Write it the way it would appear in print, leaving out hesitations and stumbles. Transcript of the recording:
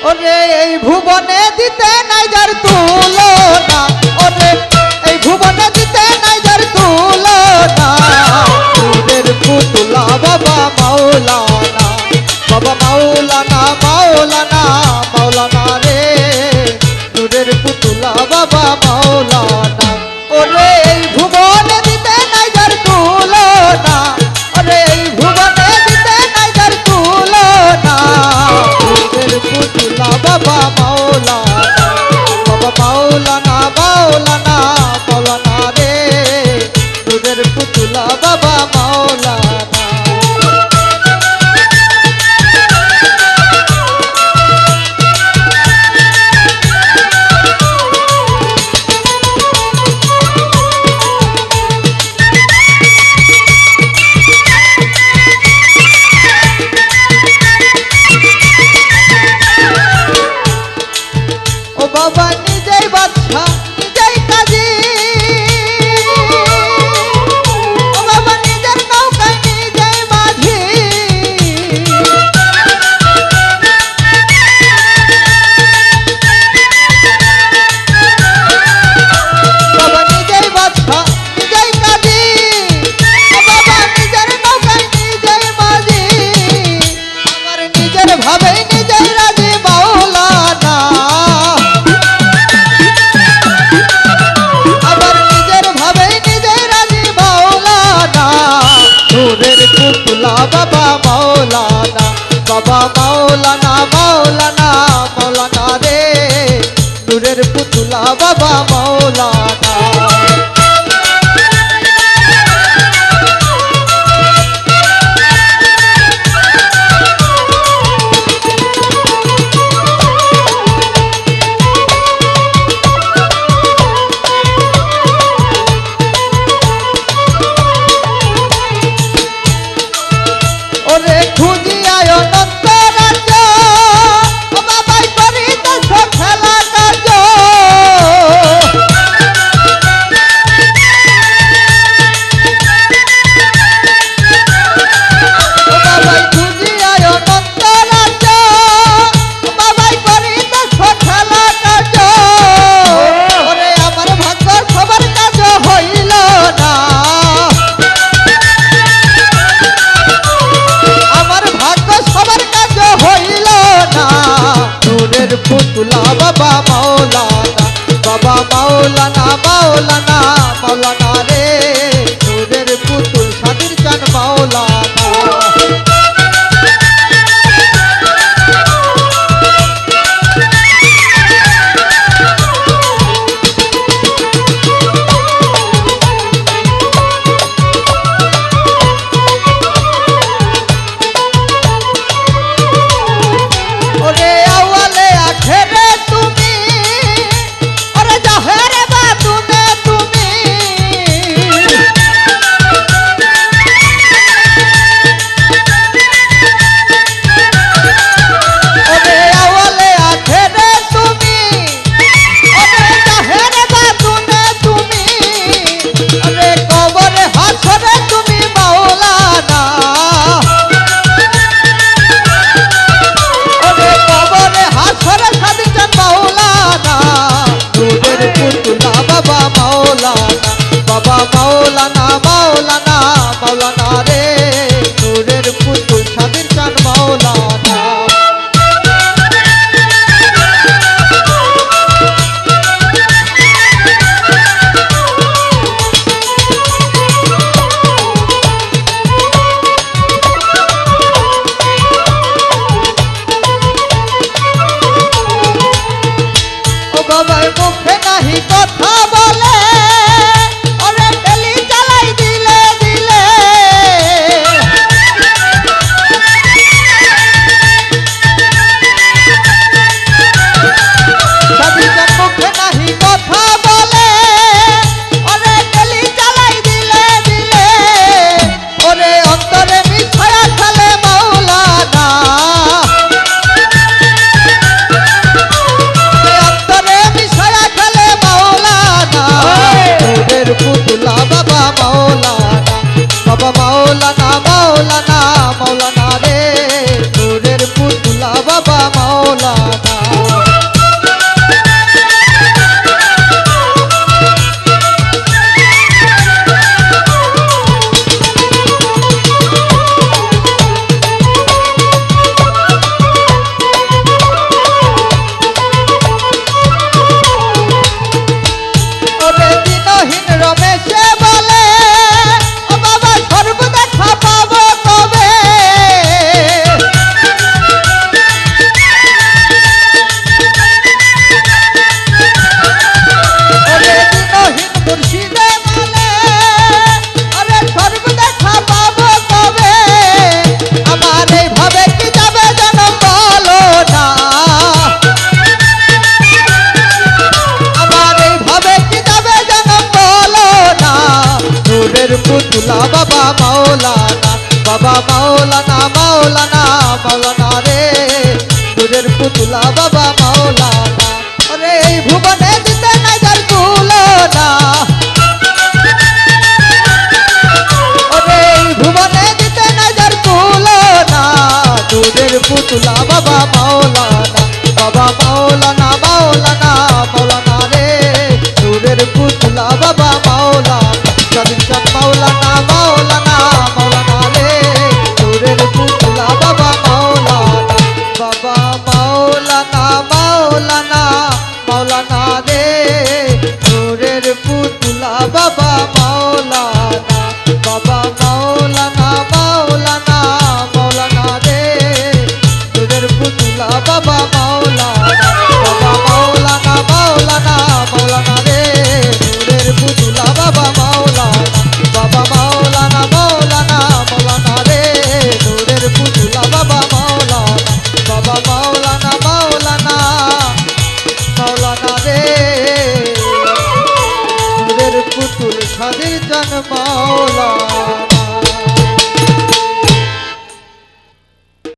ওরে এই ভুবনে দিতে নাই যার তুলনা, ওরে এই ভুবনে দিতে নাই যার তুলনা, নূরের পুতুলা বাবা মাওলানা, বাবা মাওলানা মাওলানা মাওলানা রে, নূরের পুতুলা বাবা মাওলানা। ওরে এই ভুবনে দিতে নাই যার তুলনা, ওরে এই ভুবনে দিতে নাই যার তুলনা, নূরের পুতুলা বাবা মাওলানা, বাবা মাওলানা মাওলানা মাওলানা রে, নূরের পুতুলা বাবা মাওলানা। বাবা নিজেই বাদশা নিজেই কাজী, ও বাবা নিজের নৌকায় নিজেই মাঝি, বাবা নিজেই বাদশা নিজেই কাজী, ও বাবা নিজের নৌকায় নিজেই মাঝি, আমার নিজের ভাবেই নিজেই রাজি মাওলানা, নূরের পুতুলা বাবা মাওলানা, বাবা মাওলানা মাওলানা মাওলানা রে, নূরের পুতুলা বাবা মাওলানা। ওরে খুঁজিয়ায় অনন্ত রাজ্য, ও বাবাই করিতেছ খেলা কার্য, ও বাবাই খুঁজিয়ায় অনন্ত রাজ্য, ও বাবাই করিতেছ খেলা কার্য, ওরে আমার ভাগ্য সবার কাজ হইল না, আমার ভাগ্য সবার কাজ হইল না, নূরের পুতুলা বাবা মাওলানা, বাবা মাওলানা মাওলানা মাওলানা রে, নূরের পুতুল স্বাধীন চান মাওলানা। ওরে আওয়ালে আখেরে তুমি, ওরে জাহেরে বাতুনে তুমি, মাওলানা রে নূরের পুতুলা বাবা মাওলানা ওরে এই ভুবনে দিতে নাই যার তুলনা ওরে এই ভুবনে দিতে নাই যার তুলনা নূরের পুতুলা বাবা মাওলানা মাওলানা মাওলানা রে নূরের পুতুলা বাবা মাওলানা সবিনসান মাওলানা মাওলানা রে নূরের পুতুলা বাবা মাওলানা রে নূরের পুতুলা বাবা মাওলানা মাওলানা রে নূরের পুতুলা বাবা মাওলানা মাওলানা রে নূরের পুতুলা বাবা মাওলানা রে নূরের পুতুলা বাবা মাওলানা রে নূরের পুতুল সাজির জান মাওলানা